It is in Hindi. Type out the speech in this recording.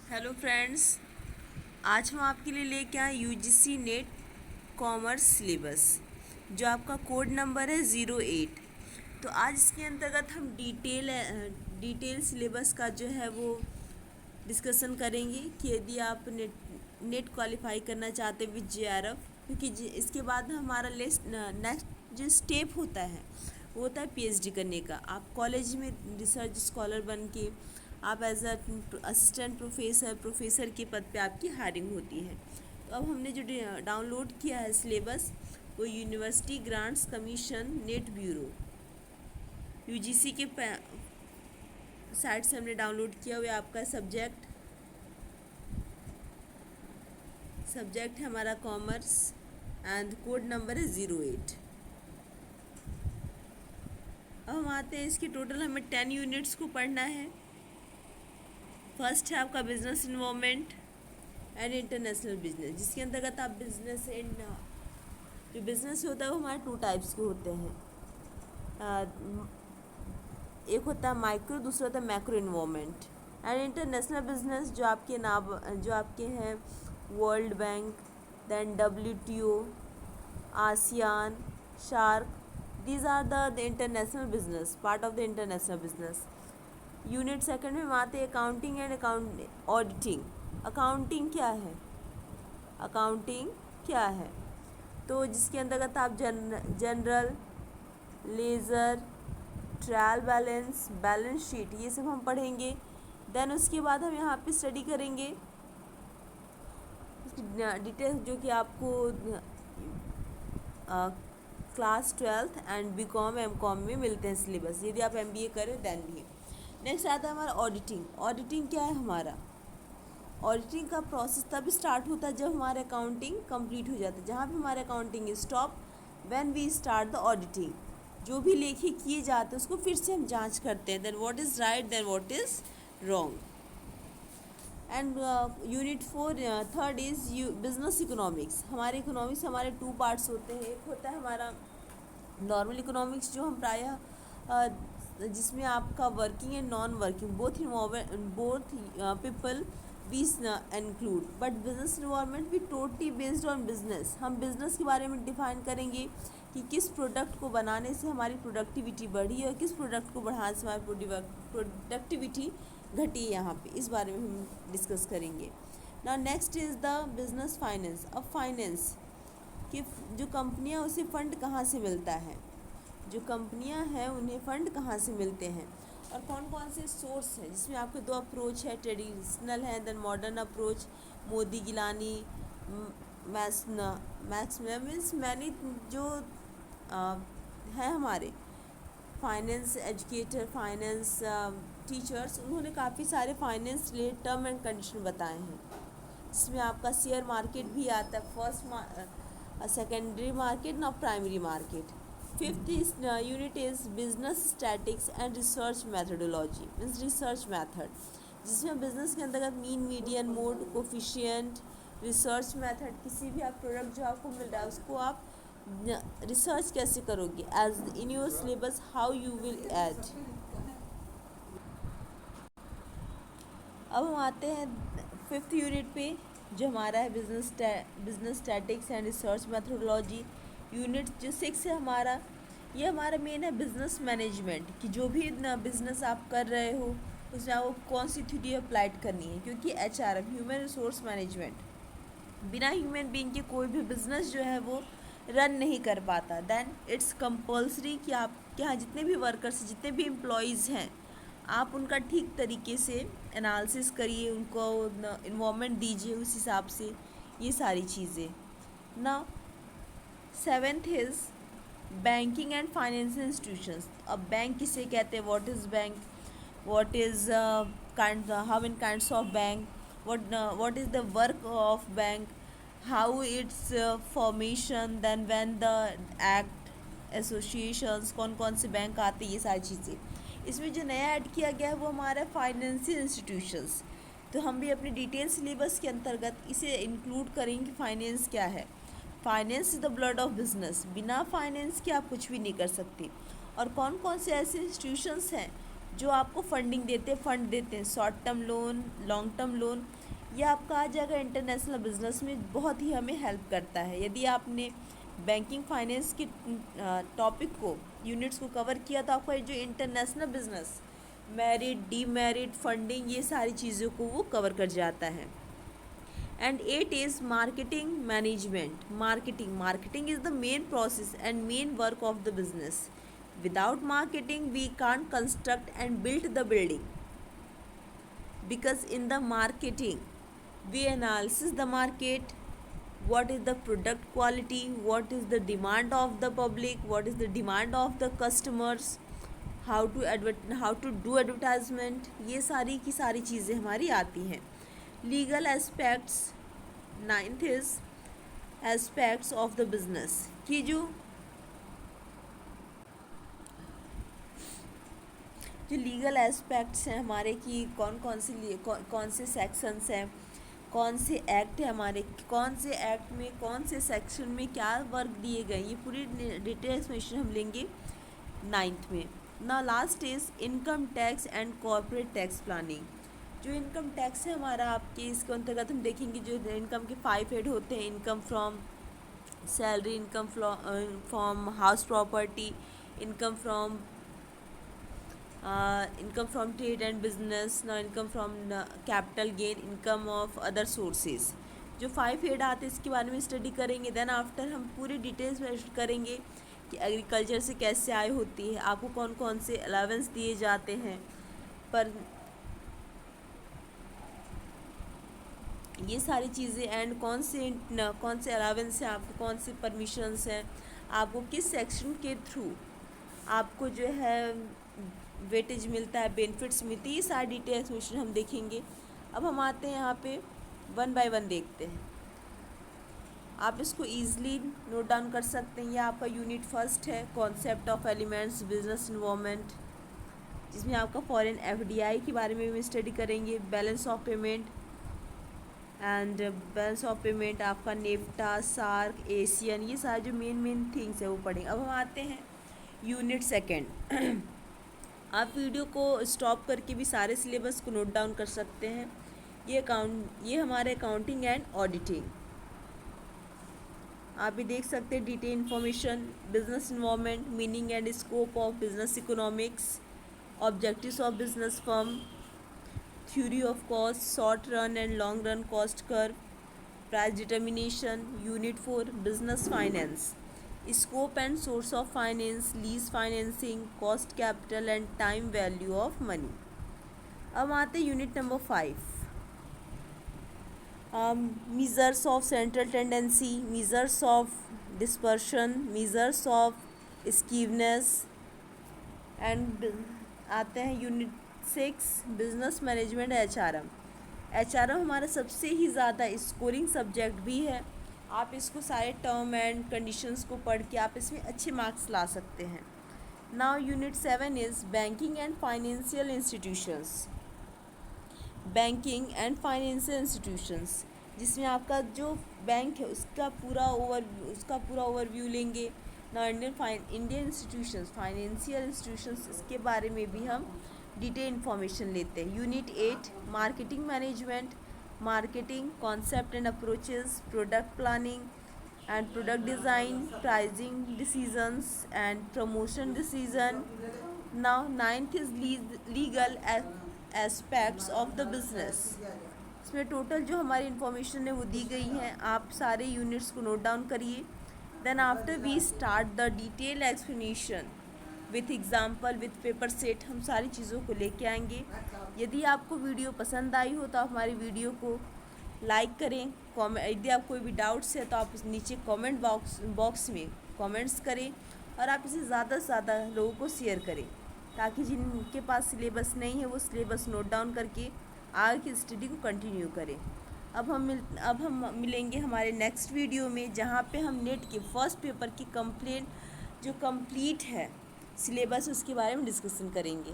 Hello friends. आज हम आपके लिए लेके आए यूजीसी नेट कॉमर्स सिलेबस, जो आपका कोड नंबर है 08। तो आज इसके अंतर्गत हम डिटेल सिलेबस का जो है वो डिस्कशन करेंगे कि यदि आप नेट क्वालिफाई करना चाहते हैं विद जेआरएफ, क्योंकि इसके बाद हमारा नेक्स्ट जो स्टेप होता है वो होता है पीएचडी करने का। आप कॉलेज में रिसर्च स्कॉलर बन के आप एज असिस्टेंट प्रोफेसर के पद पे आपकी हायरिंग होती है। तो अब हमने जो डाउनलोड किया है सिलेबस, वो university grants commission net bureau UGC के साइट से हमने डाउनलोड किया हुआ। आपका सब्जेक्ट है हमारा कॉमर्स एंड कोड नंबर है 08। अब हम आते हैं इसकी टोटल हमें 10 यूनिट्स को पढ़ना है। फर्स्ट है आपका business involvement and international business, जिसके अंतर्गत आप जो बिजनेस होता है वो हमारे 2 टाइप्स के होते हैं। एक होता है माइक्रो, दूसरा होता है macro involvement. And international business जो आपके हैं world bank, then WTO, ASEAN, SAARC, these are the international business, part of the international business. Unit second में हम आते हैं अकाउंटिंग एंड ऑडिटिंग। अकाउंटिंग क्या है? तो जिसके अंतर्गत आप general ledger, trial balance, balance sheet, ये सब हम पढ़ेंगे। देन उसके बाद हम यहाँ पे स्टडी करेंगे डिटेल, जो कि आपको class 12th and BCom MCom में मिलते हैं सिलेबस, यदि आप MBA करें देन भी। नेक्स्ट आता है हमारा ऑडिटिंग क्या है हमारा? ऑडिटिंग का प्रोसेस तब स्टार्ट होता है जब हमारा अकाउंटिंग कंप्लीट हो जाता है, जहाँ पे हमारा accounting stop when we start the auditing. जो भी लेखे किए जाते हैं उसको फिर से हम जांच करते हैं, then what is right, then what is wrong. And unit 4 third is business economics. हमारे इकोनॉमिक्स हमारे 2 पार्ट्स होते हैं। एक होता है हमारा नॉर्मल इकोनॉमिक्स, जो हम प्रायः जिसमें आपका working and non working both people we include, but business involvement भी टोटली बेस्ड ऑन बिजनेस। हम बिजनेस के बारे में डिफाइन करेंगे कि किस प्रोडक्ट को बनाने से हमारी प्रोडक्टिविटी बढ़ी और किस प्रोडक्ट को बढ़ाने से हमारी प्रोडक्टिविटी घटी है। यहाँ पे इस बारे में हम डिस्कस करेंगे ना। Next is the business finance. अब फाइनेंस कि जो कंपनियां उसे फ़ंड कहाँ से मिलता है, जो कंपनियां हैं उन्हें फ़ंड कहाँ से मिलते हैं और कौन कौन से सोर्स हैं, जिसमें आपके 2 अप्रोच है, ट्रेडिशनल है then modern approach. Modigliani means मैंने जो है हमारे फाइनेंस एजुकेटर, फाइनेंस टीचर्स, उन्होंने काफ़ी सारे finance related term and condition बताए हैं, जिसमें आपका शेयर मार्केट भी आता है, सेकेंडरी मार्केट ना primary market. Fifth unit is business statics and research methodology, means research method, जिसमें बिजनेस के अंतर्गत mean, median, mode, coefficient, research method, किसी भी आप प्रोडक्ट जो आपको मिल रहा है उसको आप रिसर्च कैसे करोगे as in your syllabus, how you will add. अब हम आते हैं 5th यूनिट पे, जो हमारा है business statics and research methodology. Unit जो 6 है हमारा, ये हमारा मेन है बिजनेस मैनेजमेंट, कि जो भी बिजनेस आप कर रहे हो उसमें आपको कौन सी थ्योरी अप्लाइड करनी है, क्योंकि HRM ह्यूमन रिसोर्स मैनेजमेंट, बिना ह्यूमन बीइंग के कोई भी बिजनेस जो है वो रन नहीं कर पाता। देन इट्स कंपल्सरी कि आपके यहाँ जितने भी वर्कर्स, जितने भी एम्प्लॉयज़ हैं, आप उनका ठीक तरीके से एनालिसिस करिए, उनको इन्वॉल्वमेंट दीजिए उस हिसाब से, ये सारी चीज़ें ना। 7th is banking and financial institutions. अब बैंक किसे कहते हैं, what is bank, what is how many kinds of bank, what is the work of bank, how its formation, then when the act, associations, कौन कौन से बैंक आते हैं, ये सारी चीज़ें। इसमें जो नया ऐड किया गया है वो हमारा फाइनेंशियल इंस्टीट्यूशंस। तो हम भी अपनी डिटेल सिलेबस के अंतर्गत इसे इंक्लूड करेंगे। फाइनेंस क्या है? Finance is the blood of business, बिना फाइनेंस के आप कुछ भी नहीं कर सकते। और कौन कौन से ऐसे इंस्टीट्यूशंस हैं जो आपको फंडिंग देते हैं, फंड देते हैं, short term loan, long term loan, ये आपका आ जाएगा इंटरनेशनल बिजनेस में, बहुत ही हमें हेल्प करता है। यदि आपने बैंकिंग फाइनेंस के टॉपिक को, यूनिट्स को कवर किया तो आपका जो international business, merit, demerit, funding, ये सारी चीज़ों को वो कवर कर जाता है। And 8 is marketing management. Marketing is the main process and main work of the business. Without marketing we can't construct and build the building, because in the marketing we analyze the market, what is the product quality, what is the demand of the public, what is the demand of the customers, how to do advertisement, ये सारी की सारी चीज़ें हमारी आती हैं। Legal aspects, 9th is aspects of the business, कि जो लीगल एस्पेक्ट्स हैं हमारे, कि कौन से सेक्शंस हैं, कौन से एक्ट है हमारे, कौन से एक्ट में कौन से सेक्शन में क्या वर्क दिए गए, ये पूरी डिटेल एक्सप्लेनेशन हम लेंगे 9th में। ना last is income tax and corporate tax planning. जो इनकम टैक्स है हमारा, आपके इसके अंतर्गत हम देखेंगे जो इनकम के 5 हेड होते हैं, income from salary, income from house property, income from trade and business, ना income from capital gain, income of other sources. जो 5 हेड आते हैं इसके बारे में स्टडी करेंगे। देन आफ्टर हम पूरी डिटेल्स में करेंगे कि एग्रीकल्चर से कैसे आय होती है, आपको कौन कौन से अलावेंस दिए जाते हैं, पर ये सारी चीज़ें, एंड कौन से अलावेंस हैं, आपको कौन से परमिशंस हैं, आपको किस सेक्शन के थ्रू आपको जो है वेटेज मिलता है, बेनिफिट्स मिलती है, ये सारी डिटेल एक्सप्लेनेशन हम देखेंगे। अब हम आते हैं यहाँ पे 1 बाय 1 देखते हैं। आप इसको ईजिली नोट डाउन कर सकते हैं। ये आपका यूनिट 1 है, concept of elements business involvement, जिसमें आपका फॉरेन FDI के बारे में भी स्टडी करेंगे, balance of payment and balance of payment, आपका नेफ्टा, सार्क, एशियन, ये सारे जो मेन थिंग्स है वो पढ़ेंगे। अब हम आते हैं यूनिट 2। आप वीडियो को स्टॉप करके भी सारे सिलेबस को नोट डाउन कर सकते हैं। ये हमारे अकाउंटिंग एंड ऑडिटिंग, आप भी देख सकते हैं। Detail information, business involvement, meaning and scope of business economics, objectives of business firm, theory of cost, short run and long run cost curve, price determination, unit 4 business finance, scope and source of finance, lease financing, cost capital and time value of money। अब आते unit number 5, measures of central tendency, measures of dispersion, measures of skewness, and आते हैं यूनिट 6 बिजनेस मैनेजमेंट HRM हमारा सबसे ही ज़्यादा स्कोरिंग सब्जेक्ट भी है। आप इसको सारे टर्म एंड कंडीशंस को पढ़ के आप इसमें अच्छे मार्क्स ला सकते हैं। Now unit 7 is banking and financial institutions, जिसमें आपका जो बैंक है उसका पूरा ओवरव्यू लेंगे। ना इंडियन इंस्टीट्यूशंस, फाइनेंशियल इंस्टीट्यूशंस, इसके बारे में भी हम डिटेल इन्फॉर्मेशन लेते हैं। Unit 8 marketing management, marketing concept and approaches, product planning and product design, pricing decisions and promotion decision. Now 9th is legal aspects of the business. इसमें टोटल जो हमारी इन्फॉर्मेशन है वो दी गई है। आप सारे यूनिट्स को नोट डाउन करिए। Then after we start the detail explanation with example, with paper set, हम सारी चीज़ों को लेके आएंगे। यदि आपको वीडियो पसंद आई हो तो आप हमारी वीडियो को लाइक करें। यदि आप कोई भी डाउट्स है तो आप नीचे कमेंट बॉक्स में कमेंट्स करें, और आप इसे ज़्यादा से ज़्यादा लोगों को शेयर करें, ताकि जिनके पास सिलेबस नहीं है वो सिलेबस नोट डाउन करके आगे की स्टडी को कंटिन्यू करें। अब हम मिलेंगे हमारे नेक्स्ट वीडियो में, जहाँ पे हम नेट के फर्स्ट पेपर की कंप्लीट है सिलेबस, उसके बारे में डिस्कशन करेंगे।